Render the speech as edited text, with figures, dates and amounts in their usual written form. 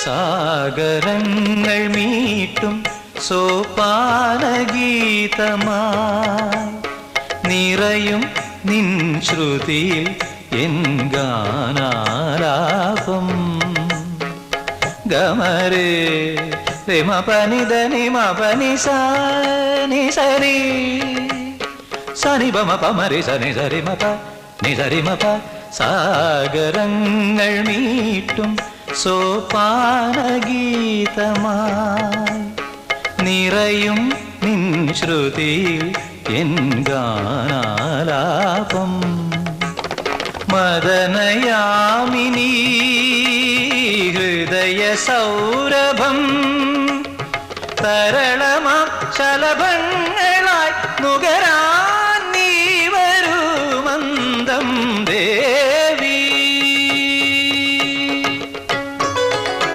സാഗരങ്ങൾ മീട്ടും സോപാനഗീതമായി നിറയും നിൻ ശ്രുതിയിൽ എൻ ഗാനാലാപം. ഗമരേ രമ പനി ധനി മ പനി സനി സരി സനി പമ പമരി സനി സരി മ പ നി സരി മ പ. സാഗരങ്ങൾ മീട്ടും സോപാനഗീതമായി നിറയും നിൻ ശ്രുതിയിൽ എൻ ഗാനാലാപം. മദനയാമിനി ഹൃദയ സൗരഭം തരളമാം ശലഭങ്ങൾ